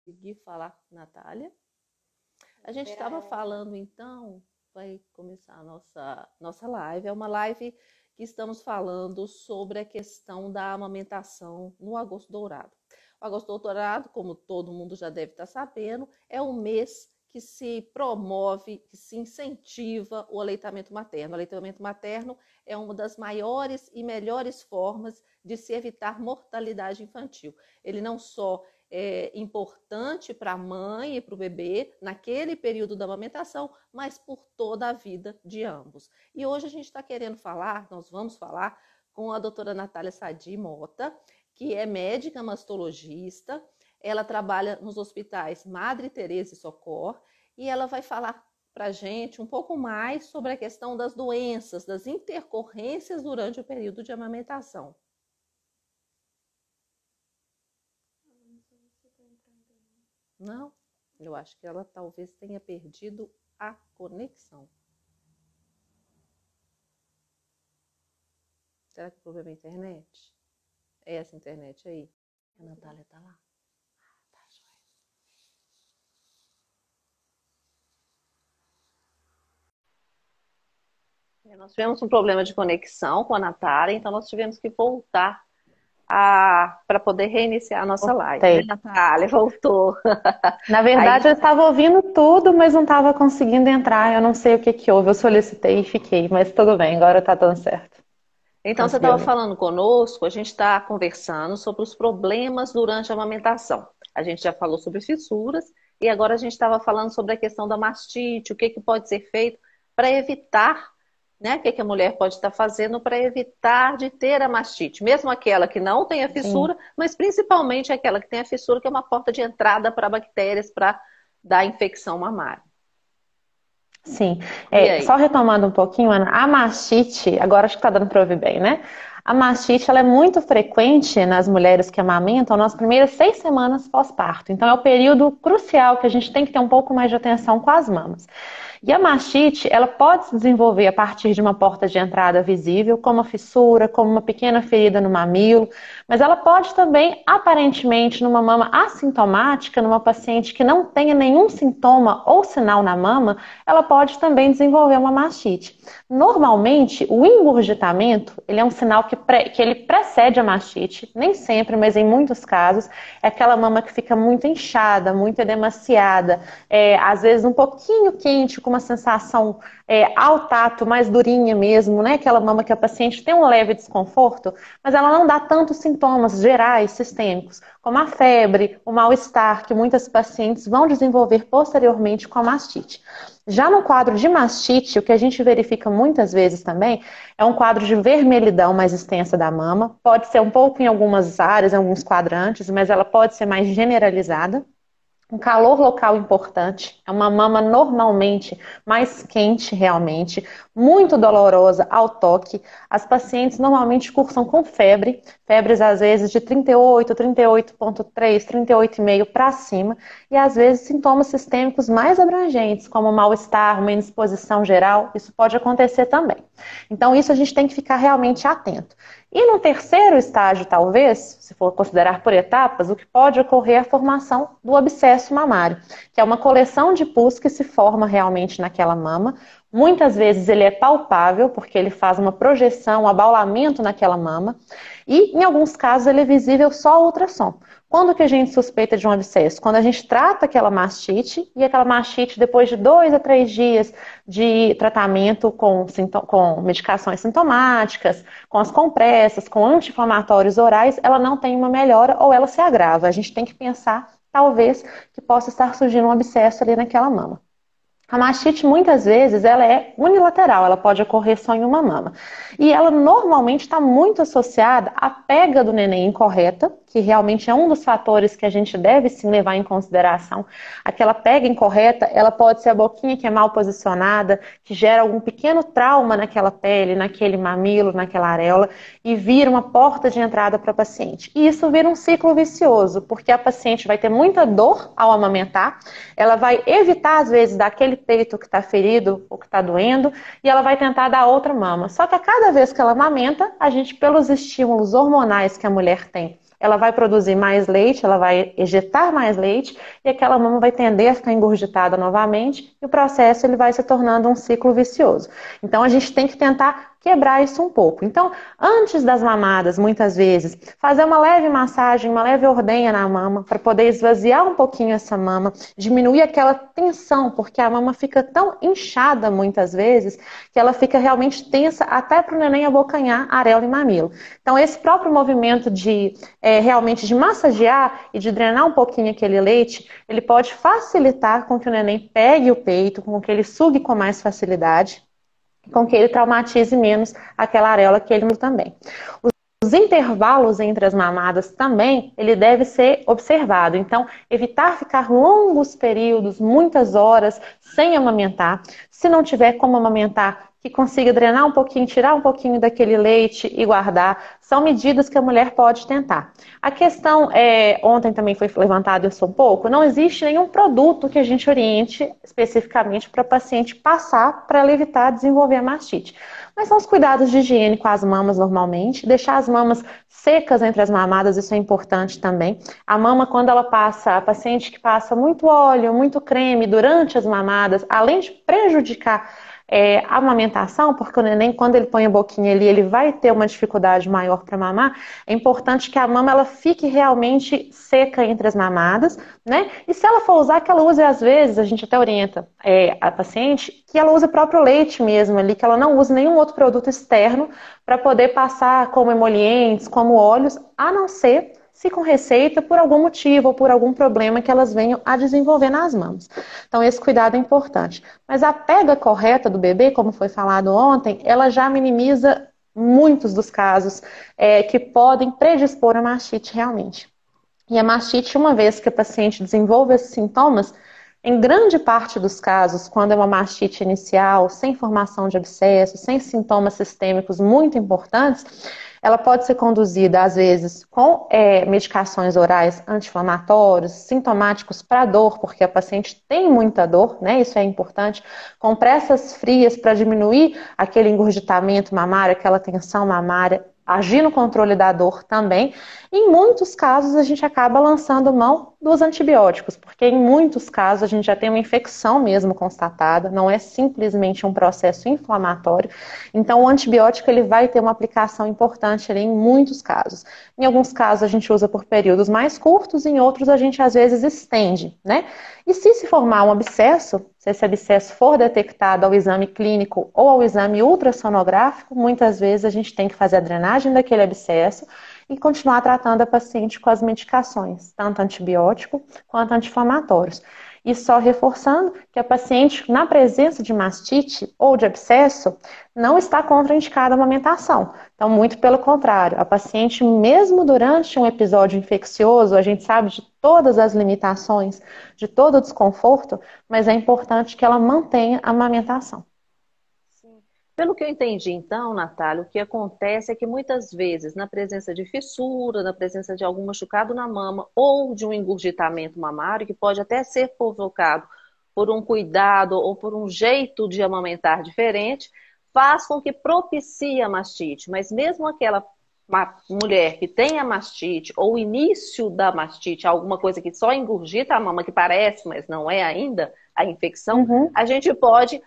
Consegui falar com a Natália. A gente estava falando, então, vai começar a nossa live. É uma live que estamos falando sobre a questão da amamentação no agosto dourado. O agosto dourado, como todo mundo já deve estar sabendo, é um mês que se promove, que se incentiva o aleitamento materno. O aleitamento materno é uma das maiores e melhores formas de se evitar mortalidade infantil. Ele não só é importante para a mãe e para o bebê naquele período da amamentação, mas por toda a vida de ambos. E hoje a gente está querendo falar, nós vamos falar com a doutora Natália Sadi Mota, que é médica mastologista. Ela trabalha nos hospitais Madre Teresa e Socorro, e ela vai falar para a gente um pouco mais sobre a questão das doenças, das intercorrências durante o período de amamentação. Não, eu acho que ela talvez tenha perdido a conexão. Será que o problema é a internet? É essa internet aí? A Natália tá lá? Tá, joia. Nós tivemos um problema de conexão com a Natália, então nós tivemos que voltar para poder reiniciar a nossa live. Né, Natália? Voltou. Na verdade, eu estava ouvindo tudo, mas não estava conseguindo entrar. Eu não sei o que que houve. Eu solicitei e fiquei, mas tudo bem, agora está dando certo. Então, você estava falando conosco, a gente está conversando sobre os problemas durante a amamentação. A gente já falou sobre fissuras e agora a gente estava falando sobre a questão da mastite, o que pode ser feito para evitar, né? O que a mulher pode estar fazendo para evitar de ter a mastite, mesmo aquela que não tem a fissura, sim, mas principalmente aquela que tem a fissura, que é uma porta de entrada para bactérias, para dar infecção mamária. Sim, só retomando um pouquinho, Ana, a mastite, agora acho que está dando para ouvir bem, né? A mastite, ela é muito frequente nas mulheres que amamentam nas primeiras 6 semanas pós-parto. Então é o período crucial que a gente tem que ter um pouco mais de atenção com as mamas. E a mastite, ela pode se desenvolver a partir de uma porta de entrada visível, como uma fissura, como uma pequena ferida no mamilo, mas ela pode também, aparentemente, numa mama assintomática, numa paciente que não tenha nenhum sintoma ou sinal na mama, ela pode também desenvolver uma mastite. Normalmente, o engurgitamento, ele é um sinal que ele precede a mastite, nem sempre, mas em muitos casos, é aquela mama que fica muito inchada, muito edemaciada, às vezes um pouquinho quente, com uma sensação ao tato mais durinha mesmo, né? Aquela mama que a paciente tem um leve desconforto, mas ela não dá tantos sintomas gerais, sistêmicos, como a febre, o mal-estar, que muitas pacientes vão desenvolver posteriormente com a mastite. Já no quadro de mastite, o que a gente verifica muitas vezes também é um quadro de vermelhidão mais extensa da mama. Pode ser um pouco em algumas áreas, em alguns quadrantes, mas ela pode ser mais generalizada. Um calor local importante, é uma mama normalmente mais quente realmente, muito dolorosa ao toque. As pacientes normalmente cursam com febre, febres às vezes de 38, 38,3, 38,5 para cima, e às vezes sintomas sistêmicos mais abrangentes, como mal-estar, uma indisposição geral, isso pode acontecer também. Então isso a gente tem que ficar realmente atento. E no terceiro estágio, talvez, se for considerar por etapas, o que pode ocorrer é a formação do abscesso mamário, que é uma coleção de pus que se forma realmente naquela mama. Muitas vezes ele é palpável, porque ele faz uma projeção, um abaulamento naquela mama, e em alguns casos ele é visível só ao ultrassom. Quando que a gente suspeita de um abscesso? Quando a gente trata aquela mastite, e aquela mastite, depois de 2 a 3 dias de tratamento com medicações sintomáticas, com as compressas, com anti-inflamatórios orais, ela não tem uma melhora ou ela se agrava. A gente tem que pensar, talvez, que possa estar surgindo um abscesso ali naquela mama. A mastite, muitas vezes, ela é unilateral, ela pode ocorrer só em uma mama. E ela normalmente está muito associada à pega do neném incorreta, que realmente é um dos fatores que a gente deve sim levar em consideração. Aquela pega incorreta, ela pode ser a boquinha que é mal posicionada, que gera algum pequeno trauma naquela pele, naquele mamilo, naquela areola, e vira uma porta de entrada para a paciente. E isso vira um ciclo vicioso, porque a paciente vai ter muita dor ao amamentar, ela vai evitar, às vezes, daquele peito que está ferido ou que está doendo, e ela vai tentar dar outra mama. Só que a cada vez que ela amamenta, a gente, pelos estímulos hormonais que a mulher tem ela vai produzir mais leite, ela vai ejetar mais leite e aquela mama vai tender a ficar engurgitada novamente e o processo ele vai se tornando um ciclo vicioso. Então a gente tem que tentar quebrar isso um pouco. Então, antes das mamadas, muitas vezes, fazer uma leve massagem, uma leve ordenha na mama, para poder esvaziar um pouquinho essa mama, diminuir aquela tensão, porque a mama fica tão inchada muitas vezes, que ela fica realmente tensa até para o neném abocanhar areola e mamilo. Então, esse próprio movimento de realmente de massagear e de drenar um pouquinho aquele leite, ele pode facilitar com que o neném pegue o peito, com que ele sugue com mais facilidade, com que ele traumatize menos aquela areola que ele também. Os intervalos entre as mamadas também, ele deve ser observado. Então, evitar ficar longos períodos, muitas horas, sem amamentar. Se não tiver como amamentar, que consiga drenar um pouquinho, tirar um pouquinho daquele leite e guardar. São medidas que a mulher pode tentar. A questão, ontem também foi levantado isso um pouco, não existe nenhum produto que a gente oriente especificamente para a paciente passar para ela evitar desenvolver a mastite. Mas são os cuidados de higiene com as mamas normalmente, deixar as mamas secas entre as mamadas, isso é importante também. A mama, quando ela passa, a paciente que passa muito óleo, muito creme durante as mamadas, além de prejudicar a amamentação, porque o neném, quando ele põe a boquinha ali, ele vai ter uma dificuldade maior para mamar, é importante que a mama ela fique realmente seca entre as mamadas, né? E se ela for usar, que ela use às vezes, a gente até orienta a paciente, que ela use o próprio leite mesmo ali, que ela não use nenhum outro produto externo para poder passar como emolientes, como óleos, a não ser se com receita por algum motivo ou por algum problema que elas venham a desenvolver nas mamas. Então esse cuidado é importante. Mas a pega correta do bebê, como foi falado ontem, ela já minimiza muitos dos casos que podem predispor a mastite realmente. E a mastite, uma vez que a paciente desenvolve esses sintomas, em grande parte dos casos, quando é uma mastite inicial, sem formação de abscesso, sem sintomas sistêmicos muito importantes, ela pode ser conduzida, às vezes, com medicações orais anti-inflamatórios, sintomáticos para dor, porque a paciente tem muita dor, né? Isso é importante. Compressas frias para diminuir aquele engurgitamento mamário, aquela tensão mamária, agir no controle da dor também. Em muitos casos, a gente acaba lançando mão dos antibióticos, porque em muitos casos a gente já tem uma infecção mesmo constatada, não é simplesmente um processo inflamatório. Então, o antibiótico ele vai ter uma aplicação importante ali em muitos casos. Em alguns casos, a gente usa por períodos mais curtos, em outros, a gente às vezes estende, né? E se formar um abscesso, se esse abscesso for detectado ao exame clínico ou ao exame ultrassonográfico, muitas vezes a gente tem que fazer a drenagem daquele abscesso e continuar tratando a paciente com as medicações, tanto antibiótico quanto anti-inflamatórios. E só reforçando que a paciente, na presença de mastite ou de abscesso, não está contraindicada a amamentação. Então, muito pelo contrário, a paciente, mesmo durante um episódio infeccioso, a gente sabe de todas as limitações, de todo o desconforto, mas é importante que ela mantenha a amamentação. Pelo que eu entendi, então, Natália, o que acontece é que muitas vezes, na presença de fissura, na presença de algum machucado na mama ou de um engurgitamento mamário, que pode até ser provocado por um cuidado ou por um jeito de amamentar diferente, faz com que propicie a mastite. Mas mesmo aquela mulher que tem a mastite ou o início da mastite, alguma coisa que só engurgita a mama, que parece, mas não é ainda a infecção, a gente pode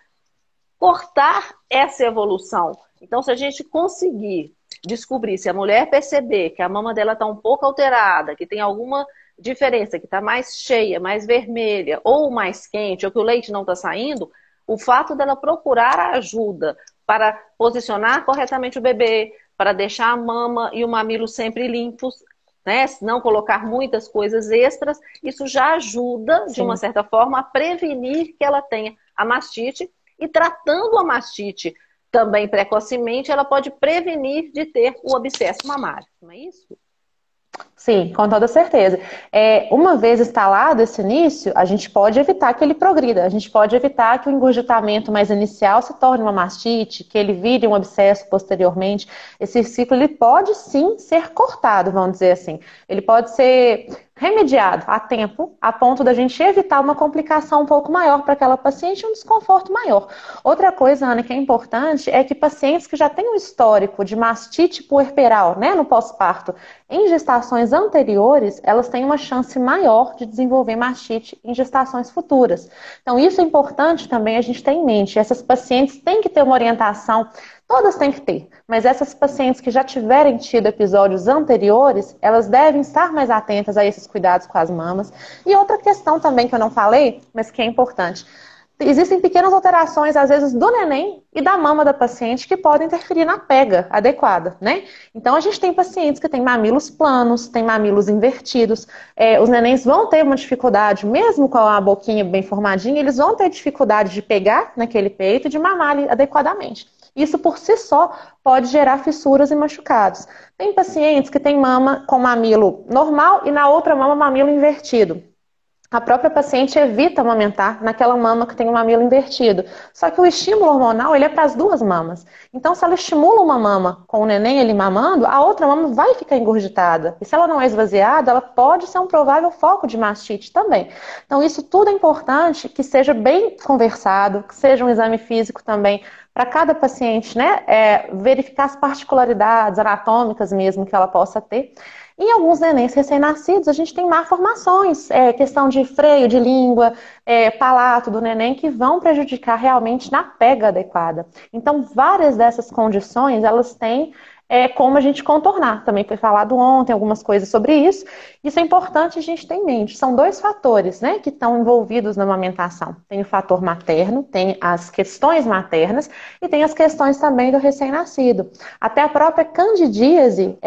cortar essa evolução. Então, se a gente conseguir descobrir, se a mulher perceber que a mama dela está um pouco alterada, que tem alguma diferença, que está mais cheia, mais vermelha, ou mais quente, ou que o leite não está saindo, o fato dela procurar a ajuda para posicionar corretamente o bebê, para deixar a mama e o mamilo sempre limpos, né? Não colocar muitas coisas extras, isso já ajuda, de uma certa forma, a prevenir que ela tenha a mastite. E tratando a mastite também precocemente, ela pode prevenir de ter o abscesso mamário, não é isso? Sim, com toda certeza. Uma vez instalado esse início, a gente pode evitar que ele progrida, a gente pode evitar que o engurgitamento mais inicial se torne uma mastite, que ele vire um abscesso posteriormente. Esse ciclo ele pode sim ser cortado, vamos dizer assim. Ele pode ser remediado a tempo, a ponto da gente evitar uma complicação um pouco maior para aquela paciente, um desconforto maior. Outra coisa, Ana, que é importante é que pacientes que já têm um histórico de mastite puerperal, né, no pós-parto, em gestações anteriores, elas têm uma chance maior de desenvolver mastite em gestações futuras. Então, isso é importante também a gente ter em mente. Essas pacientes têm que ter uma orientação. Todas têm que ter, mas essas pacientes que já tiverem tido episódios anteriores, elas devem estar mais atentas a esses cuidados com as mamas. E outra questão também que eu não falei, mas que é importante. Existem pequenas alterações, às vezes, do neném e da mama da paciente que podem interferir na pega adequada, né? Então, a gente tem pacientes que têm mamilos planos, têm mamilos invertidos. Os nenéns vão ter uma dificuldade, mesmo com a boquinha bem formadinha, eles vão ter dificuldade de pegar naquele peito e de mamar adequadamente. Isso por si só pode gerar fissuras e machucados. Tem pacientes que têm mama com mamilo normal e na outra mama mamilo invertido. A própria paciente evita amamentar naquela mama que tem o mamilo invertido. Só que o estímulo hormonal ele é para as duas mamas. Então, se ela estimula uma mama com o neném ele mamando, a outra mama vai ficar engurgitada. E se ela não é esvaziada, ela pode ser um provável foco de mastite também. Então, isso tudo é importante que seja bem conversado, que seja um exame físico também para cada paciente, né? Verificar as particularidades anatômicas mesmo que ela possa ter. Em alguns nenéns recém-nascidos, a gente tem malformações, questão de freio de língua, palato do neném, que vão prejudicar realmente na pega adequada. Então, várias dessas condições, elas têm como a gente contornar. Também foi falado ontem algumas coisas sobre isso. Isso é importante a gente ter em mente. São dois fatores, né, que estão envolvidos na amamentação. Tem o fator materno, tem as questões maternas e tem as questões também do recém-nascido. Até a própria candidíase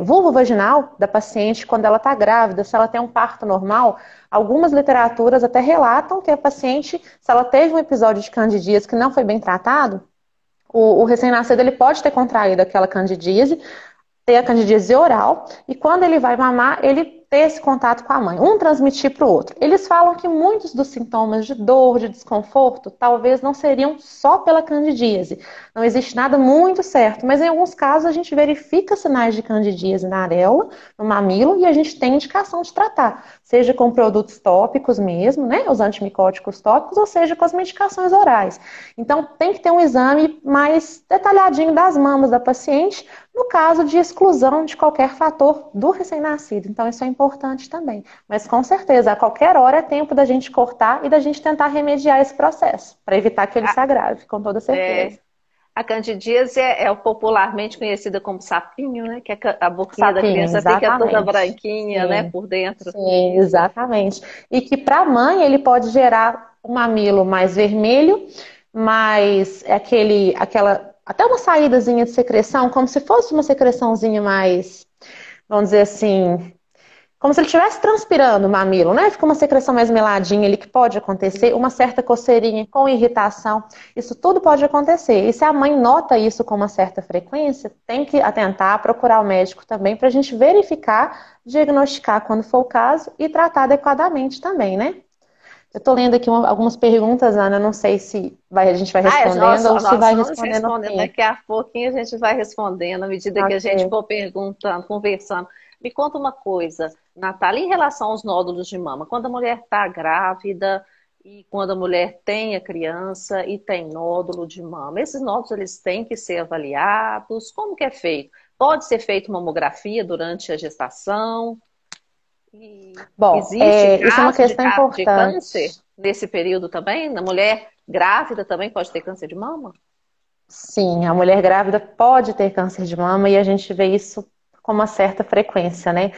vulvovaginal da paciente, quando ela está grávida, se ela tem um parto normal, algumas literaturas até relatam que a paciente, se ela teve um episódio de candidíase que não foi bem tratado, o recém-nascido ele pode ter contraído aquela candidíase, ter a candidíase oral, e quando ele vai mamar, ele ter esse contato com a mãe, um transmitir para o outro. Eles falam que muitos dos sintomas de dor, de desconforto, talvez não seriam só pela candidíase. Não existe nada muito certo, mas em alguns casos a gente verifica sinais de candidíase na areola, no mamilo, e a gente tem indicação de tratar, seja com produtos tópicos mesmo, né, os antimicóticos tópicos, ou seja com as medicações orais. Então tem que ter um exame mais detalhadinho das mamas da paciente, no caso de exclusão de qualquer fator do recém-nascido. Então isso é importante também. Mas com certeza, a qualquer hora é tempo da gente cortar e da gente tentar remediar esse processo, para evitar que ele se agrave, com toda certeza. A candidíase é popularmente conhecida como sapinho, né? Que a boquinha da criança exatamente. fica toda branquinha, né? Por dentro. Sim, exatamente. E que para a mãe ele pode gerar um mamilo mais vermelho, mais até uma saídazinha de secreção, como se fosse uma secreçãozinha mais, vamos dizer assim, como se ele estivesse transpirando o mamilo, né? Fica uma secreção mais meladinha ali que pode acontecer, uma certa coceirinha com irritação, isso tudo pode acontecer. E se a mãe nota isso com uma certa frequência, tem que atentar, procurar o médico também para a gente verificar, diagnosticar quando for o caso e tratar adequadamente também, né? Eu tô lendo aqui algumas perguntas, Ana, não sei se a gente vai respondendo ou se vai respondendo. Daqui a pouquinho a gente vai respondendo, à medida que a gente for perguntando, conversando. Me conta uma coisa, Natália, em relação aos nódulos de mama, quando a mulher está grávida e quando a mulher tem a criança e tem nódulo de mama, esses nódulos eles têm que ser avaliados? Como que é feito? Pode ser feita mamografia durante a gestação? Bom, existe isso é uma questão importante. De câncer nesse período também? Na mulher grávida também pode ter câncer de mama? Sim, a mulher grávida pode ter câncer de mama e a gente vê isso com uma certa frequência, né?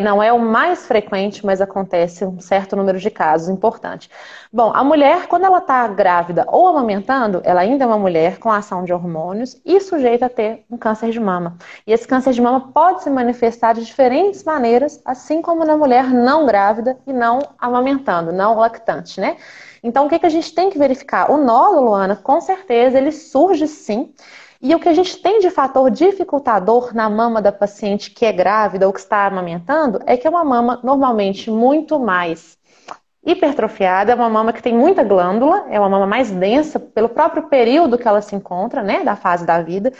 Não é o mais frequente, mas acontece um certo número de casos, importante. Bom, a mulher, quando ela está grávida ou amamentando, ela ainda é uma mulher com ação de hormônios e sujeita a ter um câncer de mama. E esse câncer de mama pode se manifestar de diferentes maneiras, assim como na mulher não grávida e não amamentando, não lactante, né? Então, o que a gente tem que verificar? O nódulo, Ana, com certeza, ele surge sim. E o que a gente tem de fator dificultador na mama da paciente que é grávida ou que está amamentando é que é uma mama normalmente muito mais hipertrofiada, é uma mama que tem muita glândula, é uma mama mais densa pelo próprio período que ela se encontra, né, da fase da vida.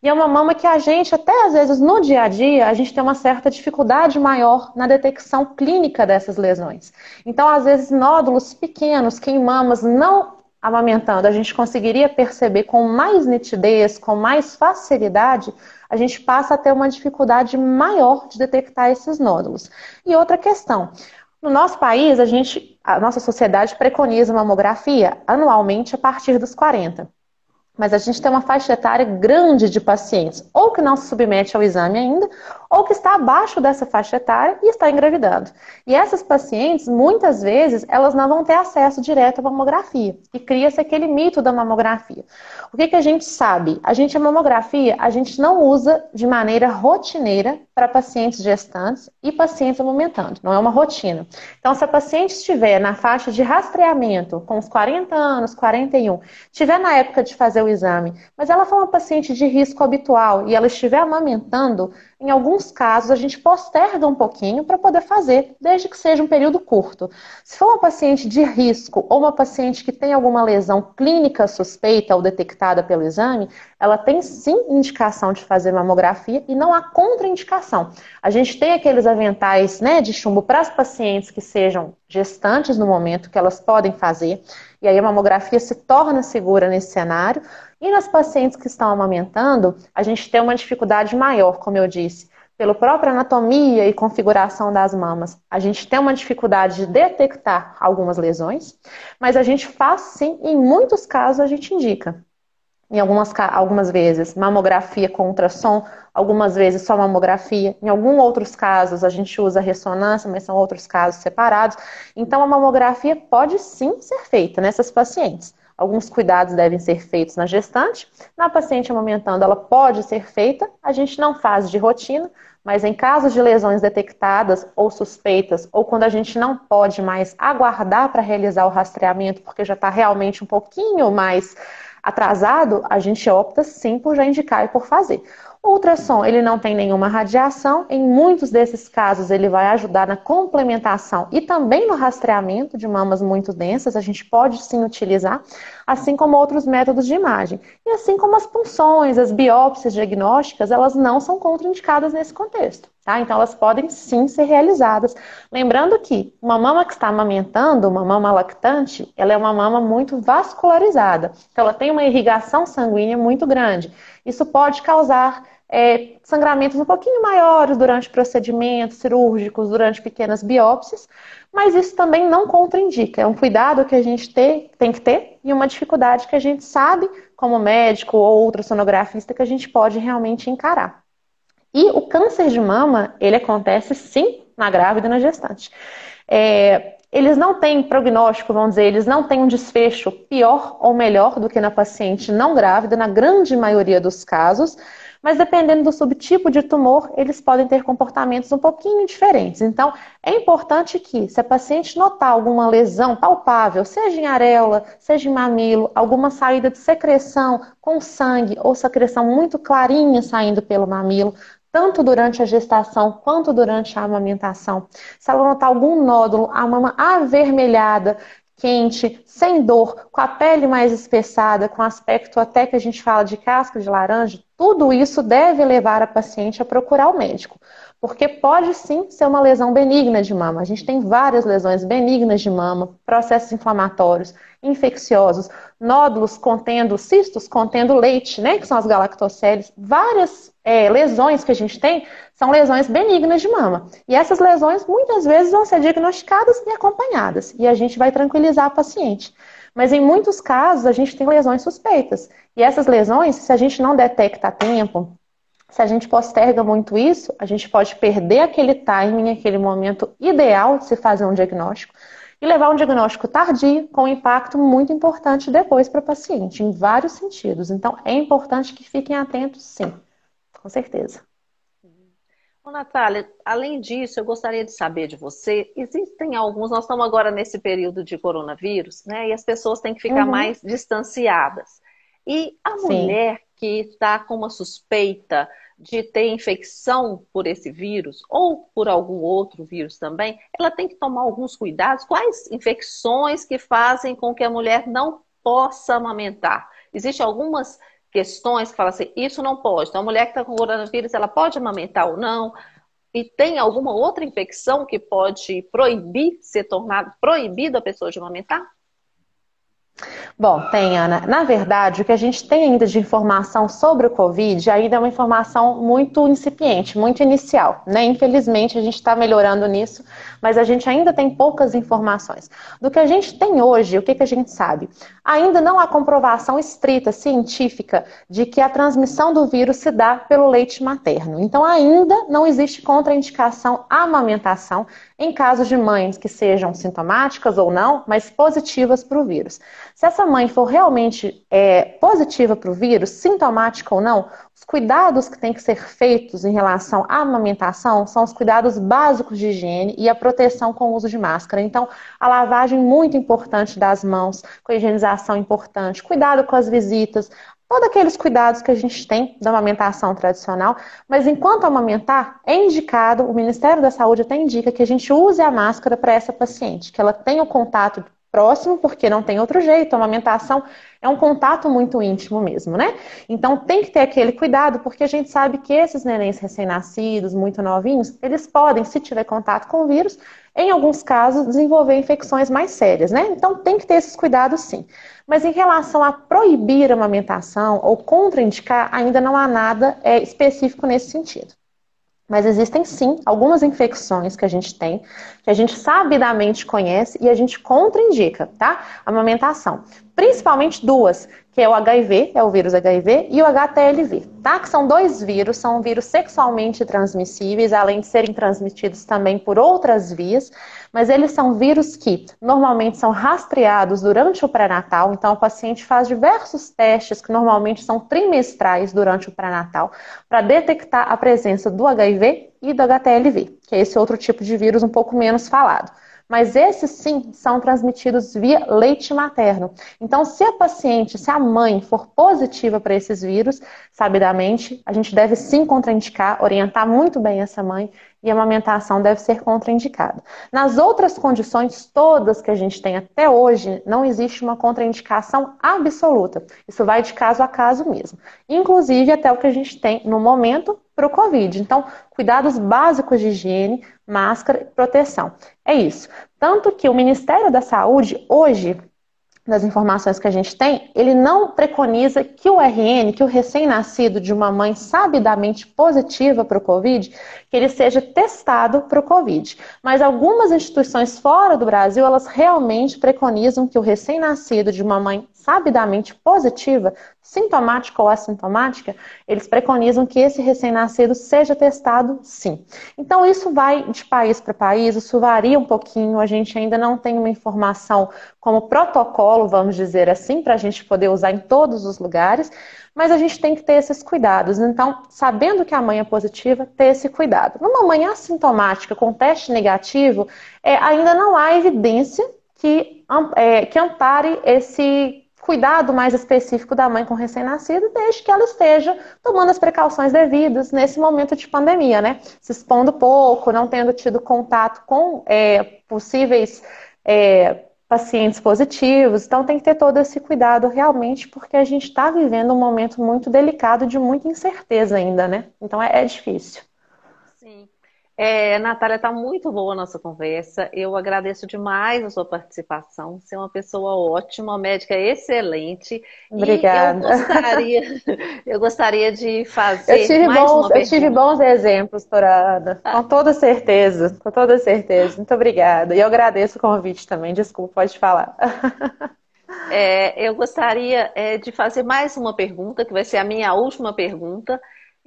E é uma mama que a gente, até às vezes no dia a dia, a gente tem uma certa dificuldade maior na detecção clínica dessas lesões. Então, às vezes, nódulos pequenos que em mamas não amamentando, a gente conseguiria perceber com mais nitidez, com mais facilidade, a gente passa a ter uma dificuldade maior de detectar esses nódulos. E outra questão, no nosso país, a nossa sociedade preconiza mamografia anualmente a partir dos 40. Mas a gente tem uma faixa etária grande de pacientes, ou que não se submete ao exame ainda, ou que está abaixo dessa faixa etária e está engravidando. E essas pacientes, muitas vezes, elas não vão ter acesso direto à mamografia. E cria-se aquele mito da mamografia. O que a gente sabe? A mamografia, a gente não usa de maneira rotineira para pacientes gestantes e pacientes amamentando. Não é uma rotina. Então, se a paciente estiver na faixa de rastreamento, com os 40 anos, 41, estiver na época de fazer o exame, mas ela for uma paciente de risco habitual e ela estiver amamentando, em alguns casos a gente posterga um pouquinho para poder fazer, desde que seja um período curto. Se for uma paciente de risco ou uma paciente que tem alguma lesão clínica suspeita ou detectada pelo exame, ela tem sim indicação de fazer mamografia e não há contraindicação. A gente tem aqueles aventais, né, de chumbo para as pacientes que sejam gestantes no momento, que elas podem fazer, e aí a mamografia se torna segura nesse cenário. E nas pacientes que estão amamentando, a gente tem uma dificuldade maior, como eu disse, pela própria anatomia e configuração das mamas. A gente tem uma dificuldade de detectar algumas lesões, mas a gente faz sim, em muitos casos a gente indica. Em algumas vezes, mamografia com ultrassom, algumas vezes só mamografia. Em alguns outros casos, a gente usa ressonância, mas são outros casos separados. Então, a mamografia pode sim ser feita nessas pacientes. Alguns cuidados devem ser feitos na gestante. Na paciente amamentando, ela pode ser feita. A gente não faz de rotina, mas em casos de lesões detectadas ou suspeitas, ou quando a gente não pode mais aguardar para realizar o rastreamento, porque já está realmente um pouquinho mais atrasado, a gente opta sim por já indicar e por fazer. O ultrassom, ele não tem nenhuma radiação, em muitos desses casos ele vai ajudar na complementação e também no rastreamento de mamas muito densas, a gente pode sim utilizar, assim como outros métodos de imagem. E assim como as punções, as biópsias diagnósticas, elas não são contraindicadas nesse contexto, tá? Então elas podem sim ser realizadas. Lembrando que uma mama que está amamentando, uma mama lactante, ela é uma mama muito vascularizada, então ela tem uma irrigação sanguínea muito grande. Isso pode causar sangramentos um pouquinho maiores durante procedimentos cirúrgicos, durante pequenas biópsias, mas isso também não contraindica. É um cuidado que a gente tem que ter e uma dificuldade que a gente sabe, como médico ou ultrassonografista, que a gente pode realmente encarar. E o câncer de mama, ele acontece sim na grávida e na gestante. Eles não têm prognóstico, vamos dizer, eles não têm um desfecho pior ou melhor do que na paciente não grávida, na grande maioria dos casos, mas dependendo do subtipo de tumor, eles podem ter comportamentos um pouquinho diferentes. Então, é importante que, se a paciente notar alguma lesão palpável, seja em areola, seja em mamilo, alguma saída de secreção com sangue ou secreção muito clarinha saindo pelo mamilo, tanto durante a gestação quanto durante a amamentação. Se ela notar algum nódulo, a mama avermelhada, quente, sem dor, com a pele mais espessada, com aspecto até que a gente fala de casca de laranja, tudo isso deve levar a paciente a procurar o médico. Porque pode sim ser uma lesão benigna de mama. A gente tem várias lesões benignas de mama, processos inflamatórios, infecciosos, nódulos contendo, cistos contendo leite, né, que são as galactocélias. Várias lesões que a gente tem são lesões benignas de mama. E essas lesões muitas vezes vão ser diagnosticadas e acompanhadas. E a gente vai tranquilizar a paciente. Mas em muitos casos a gente tem lesões suspeitas. E essas lesões, se a gente não detecta a tempo, se a gente posterga muito isso, a gente pode perder aquele timing, aquele momento ideal de se fazer um diagnóstico e levar um diagnóstico tardio com um impacto muito importante depois para o paciente, em vários sentidos. Então, é importante que fiquem atentos, sim, com certeza. Ô, Natália, além disso, eu gostaria de saber de você, existem alguns, nós estamos agora nesse período de coronavírus, né, e as pessoas têm que ficar mais distanciadas. E a mulher que está com uma suspeita de ter infecção por esse vírus ou por algum outro vírus também, ela tem que tomar alguns cuidados. Quais infecções que fazem com que a mulher não possa amamentar? Existem algumas questões que falam assim, isso não pode. Então, a mulher que está com coronavírus, ela pode amamentar ou não? E tem alguma outra infecção que pode proibir, ser tornado proibido a pessoa de amamentar? Bom, tem, Ana. Na verdade, o que a gente tem ainda de informação sobre o Covid ainda é uma informação muito incipiente, muito inicial, né? Infelizmente, a gente está melhorando nisso, mas a gente ainda tem poucas informações. Do que a gente tem hoje, o que a gente sabe? Ainda não há comprovação estrita, científica, de que a transmissão do vírus se dá pelo leite materno. Então, ainda não existe contraindicação à amamentação em casos de mães que sejam sintomáticas ou não, mas positivas para o vírus. Se essa mãe for realmente positiva para o vírus, sintomática ou não, os cuidados que têm que ser feitos em relação à amamentação são os cuidados básicos de higiene e a proteção com o uso de máscara. Então, a lavagem muito importante das mãos, com a higienização importante, cuidado com as visitas, todos aqueles cuidados que a gente tem da amamentação tradicional, mas enquanto amamentar, é indicado, o Ministério da Saúde até indica que a gente use a máscara para essa paciente, que ela tenha o contato próximo, porque não tem outro jeito, a amamentação é um contato muito íntimo mesmo, né? Então tem que ter aquele cuidado, porque a gente sabe que esses nenéns recém-nascidos, muito novinhos, eles podem, se tiver contato com o vírus, em alguns casos, desenvolver infecções mais sérias, né? Então tem que ter esses cuidados sim. Mas em relação a proibir a amamentação ou contraindicar, ainda não há nada específico nesse sentido. Mas existem sim algumas infecções que a gente tem, que a gente sabidamente conhece e a gente contraindica, tá? A amamentação. Principalmente duas, que é o HIV, é o vírus HIV, e o HTLV, tá? Que são dois vírus, são vírus sexualmente transmissíveis, além de serem transmitidos também por outras vias, mas eles são vírus que normalmente são rastreados durante o pré-natal, então o paciente faz diversos testes que normalmente são trimestrais durante o pré-natal para detectar a presença do HIV e do HTLV, que é esse outro tipo de vírus um pouco menos falado. Mas esses sim são transmitidos via leite materno. Então, se a paciente, se a mãe for positiva para esses vírus, sabidamente, a gente deve sim contraindicar, orientar muito bem essa mãe e a amamentação deve ser contraindicada. Nas outras condições todas que a gente tem até hoje, não existe uma contraindicação absoluta. Isso vai de caso a caso mesmo. Inclusive até o que a gente tem no momento para o Covid. Então, cuidados básicos de higiene, máscara e proteção. É isso. Tanto que o Ministério da Saúde, hoje, das informações que a gente tem, ele não preconiza que o RN, que o recém-nascido de uma mãe sabidamente positiva para o Covid, que ele seja testado para o Covid. Mas algumas instituições fora do Brasil, elas realmente preconizam que o recém-nascido de uma mãe sabidamente positiva, sintomática ou assintomática, eles preconizam que esse recém-nascido seja testado sim. Então isso vai de país para país, isso varia um pouquinho, a gente ainda não tem uma informação como protocolo, vamos dizer assim, para a gente poder usar em todos os lugares, mas a gente tem que ter esses cuidados. Então, sabendo que a mãe é positiva, ter esse cuidado. Numa mãe assintomática com teste negativo, ainda não há evidência que ampare esse cuidado mais específico da mãe com recém-nascido, desde que ela esteja tomando as precauções devidas nesse momento de pandemia, né? Se expondo pouco, não tendo tido contato com possíveis pacientes positivos. Então tem que ter todo esse cuidado realmente, porque a gente está vivendo um momento muito delicado, de muita incerteza ainda, né? Então é difícil. Sim. Natália, está muito boa a nossa conversa. Eu agradeço demais a sua participação. Você é uma pessoa ótima, uma médica excelente. Obrigada. E eu gostaria de fazer uma pergunta. Eu tive bons exemplos, doutora Ana. Com toda certeza, com toda certeza. Muito obrigada. E eu agradeço o convite também. Desculpa, pode falar. Eu gostaria de fazer mais uma pergunta, que vai ser a minha última pergunta.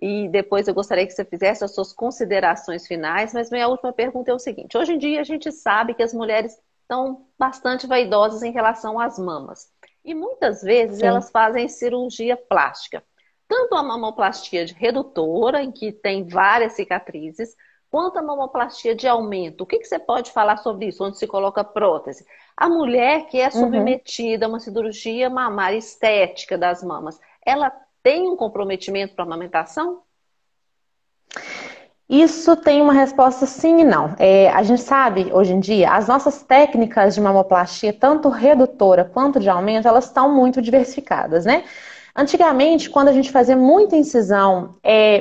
E depois eu gostaria que você fizesse as suas considerações finais, mas minha última pergunta é o seguinte: hoje em dia a gente sabe que as mulheres estão bastante vaidosas em relação às mamas. E muitas vezes Sim. Elas fazem cirurgia plástica. Tanto a mamoplastia redutora, em que tem várias cicatrizes, quanto a mamoplastia de aumento. O que você pode falar sobre isso, onde se coloca prótese? A mulher que é submetida a uma cirurgia mamária estética das mamas, ela tem um comprometimento para a amamentação? Isso tem uma resposta sim e não. A gente sabe, hoje em dia, as nossas técnicas de mamoplastia, tanto redutora quanto de aumento, elas estão muito diversificadas, né? Antigamente, quando a gente fazia muita incisão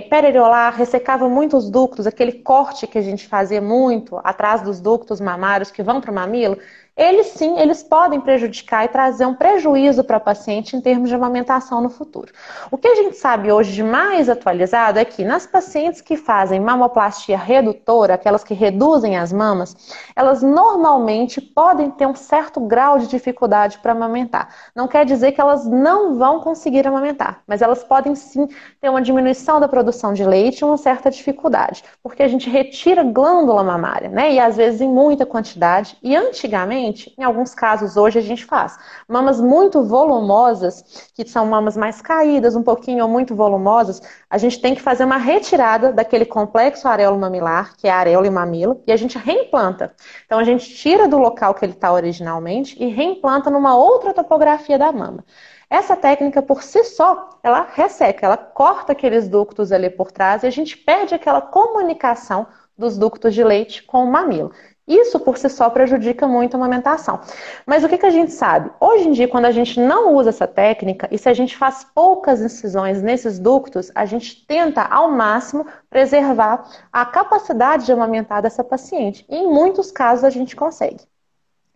periareolar, ressecava muito os ductos, aquele corte que a gente fazia muito atrás dos ductos mamários que vão para o mamilo, eles sim, eles podem prejudicar e trazer um prejuízo para a paciente em termos de amamentação no futuro. O que a gente sabe hoje de mais atualizado é que nas pacientes que fazem mamoplastia redutora, aquelas que reduzem as mamas, elas normalmente podem ter um certo grau de dificuldade para amamentar. Não quer dizer que elas não vão conseguir amamentar, mas elas podem sim ter uma diminuição da produção de leite e uma certa dificuldade, porque a gente retira glândula mamária, né? E às vezes em muita quantidade. E antigamente, em alguns casos hoje a gente faz mamas muito volumosas, que são mamas mais caídas, um pouquinho ou muito volumosas, a gente tem que fazer uma retirada daquele complexo areolo-mamilar, que é a areola e mamilo, e a gente reimplanta. Então a gente tira do local que ele está originalmente e reimplanta numa outra topografia da mama. Essa técnica por si só, ela resseca, ela corta aqueles ductos ali por trás e a gente perde aquela comunicação dos ductos de leite com o mamilo. Isso por si só prejudica muito a amamentação. Mas o que a gente sabe? Hoje em dia, quando a gente não usa essa técnica e se a gente faz poucas incisões nesses ductos, a gente tenta ao máximo preservar a capacidade de amamentar dessa paciente. E em muitos casos a gente consegue.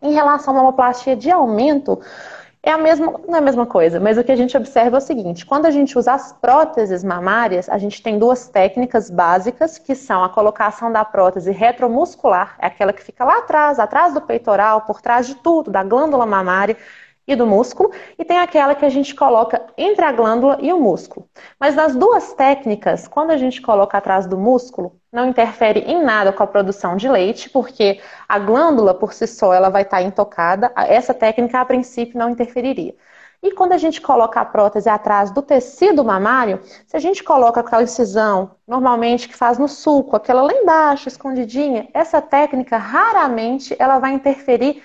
Em relação à mamoplastia de aumento, não é a mesma coisa, mas o que a gente observa é o seguinte: quando a gente usa as próteses mamárias, a gente tem duas técnicas básicas, que são a colocação da prótese retromuscular, é aquela que fica lá atrás do peitoral, por trás de tudo, da glândula mamária e do músculo, e tem aquela que a gente coloca entre a glândula e o músculo. Mas nas duas técnicas, quando a gente coloca atrás do músculo, não interfere em nada com a produção de leite, porque a glândula por si só ela vai estar intocada, essa técnica a princípio não interferiria. E quando a gente coloca a prótese atrás do tecido mamário, se a gente coloca aquela incisão, normalmente que faz no sulco, aquela lá embaixo, escondidinha, essa técnica raramente ela vai interferir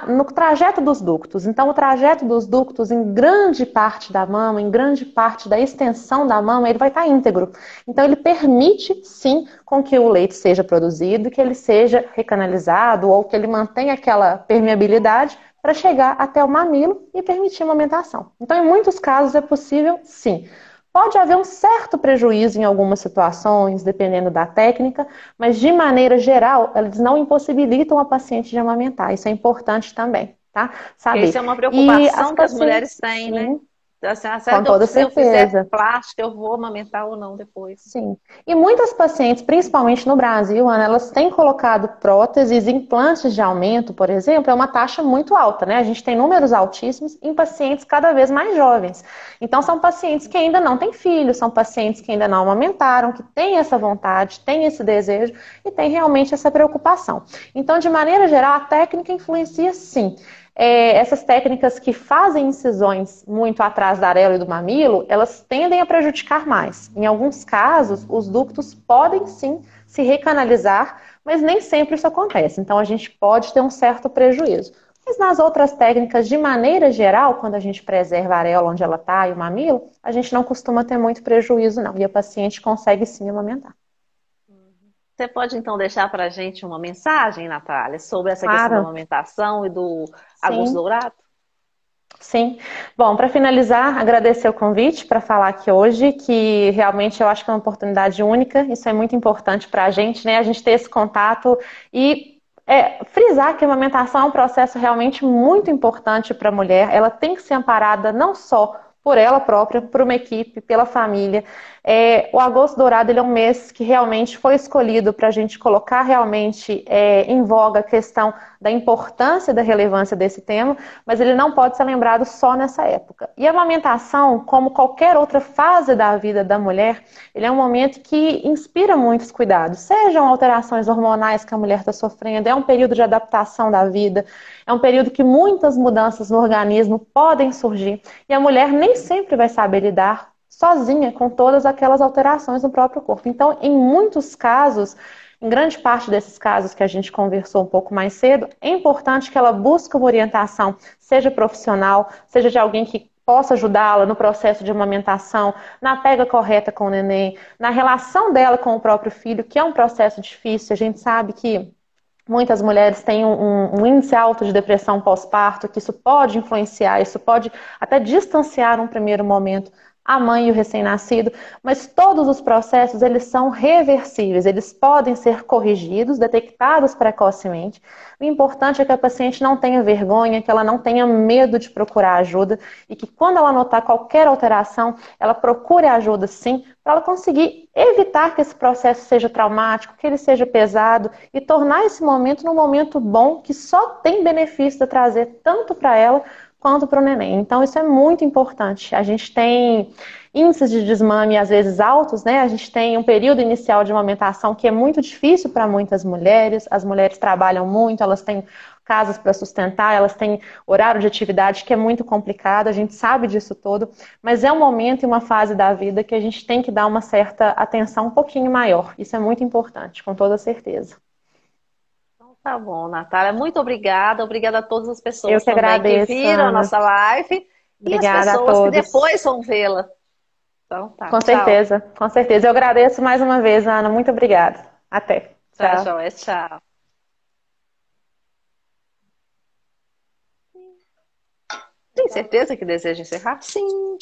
no trajeto dos ductos. Então, o trajeto dos ductos em grande parte da mama, em grande parte da extensão da mama, ele vai estar íntegro. Então, ele permite, sim, com que o leite seja produzido, que ele seja recanalizado ou que ele mantenha aquela permeabilidade para chegar até o mamilo e permitir a amamentação. Então, em muitos casos é possível, sim. Pode haver um certo prejuízo em algumas situações, dependendo da técnica, mas de maneira geral, eles não impossibilitam a paciente de amamentar. Isso é importante também, tá? Saber. Isso é uma preocupação que as mulheres têm, né? Assim, com toda certeza. Se eu fizer plástico, eu vou amamentar ou não depois. Sim. E muitas pacientes, principalmente no Brasil, Ana, elas têm colocado próteses, implantes de aumento, por exemplo, é uma taxa muito alta, né? A gente tem números altíssimos em pacientes cada vez mais jovens. Então, são pacientes que ainda não têm filhos, são pacientes que ainda não amamentaram, que têm essa vontade, têm esse desejo e têm realmente essa preocupação. Então, de maneira geral, a técnica influencia sim. Essas técnicas que fazem incisões muito atrás da areola e do mamilo, elas tendem a prejudicar mais. Em alguns casos, os ductos podem sim se recanalizar, mas nem sempre isso acontece. Então, a gente pode ter um certo prejuízo. Mas nas outras técnicas, de maneira geral, quando a gente preserva a areola onde ela está e o mamilo, a gente não costuma ter muito prejuízo, não. E a paciente consegue sim amamentar. Você pode, então, deixar para a gente uma mensagem, Natália, sobre essa questão da amamentação e do agosto dourado? Sim. Bom, para finalizar, agradecer o convite para falar aqui hoje, que realmente eu acho que é uma oportunidade única, isso é muito importante para a gente, né? A gente ter esse contato e frisar que a amamentação é um processo realmente muito importante para a mulher, ela tem que ser amparada não só por ela própria, por uma equipe, pela família. O agosto dourado ele é um mês que realmente foi escolhido para a gente colocar realmente em voga a questão da importância e da relevância desse tema, mas ele não pode ser lembrado só nessa época. E a amamentação, como qualquer outra fase da vida da mulher, ele é um momento que inspira muitos cuidados, sejam alterações hormonais que a mulher está sofrendo, é um período de adaptação da vida, é um período que muitas mudanças no organismo podem surgir, e a mulher nem sempre vai saber lidar sozinha com todas aquelas alterações no próprio corpo. Então, em muitos casos, em grande parte desses casos que a gente conversou um pouco mais cedo, é importante que ela busque uma orientação, seja profissional, seja de alguém que possa ajudá-la no processo de amamentação, na pega correta com o neném, na relação dela com o próprio filho, que é um processo difícil. A gente sabe que Muitas mulheres têm um índice alto de depressão pós-parto, que isso pode influenciar, isso pode até distanciar um primeiro momento a mãe e o recém-nascido, mas todos os processos, eles são reversíveis, eles podem ser corrigidos, detectados precocemente. O importante é que a paciente não tenha vergonha, que ela não tenha medo de procurar ajuda e que quando ela notar qualquer alteração, ela procure ajuda sim, para ela conseguir evitar que esse processo seja traumático, que ele seja pesado e tornar esse momento num momento bom que só tem benefício de trazer tanto para ela quanto para o neném. Então isso é muito importante. A gente tem índices de desmame às vezes altos, né? A gente tem um período inicial de amamentação que é muito difícil para muitas mulheres. As mulheres trabalham muito, elas têm casas para sustentar, elas têm horário de atividade que é muito complicado, a gente sabe disso tudo, mas é um momento e uma fase da vida que a gente tem que dar uma certa atenção um pouquinho maior. Isso é muito importante, com toda certeza. Então tá bom, Natália. Muito obrigada. Obrigada a todas as Eu pessoas que também que agradeço, viram a Ana. nossa live e as Obrigada a pessoas que todos. depois vão vê-la. Então tá, Com tchau. certeza, com certeza. Eu agradeço mais uma vez, Ana. Muito obrigada. Até. Tá, Tchau. joia, tchau. Tem certeza que deseja encerrar? Sim.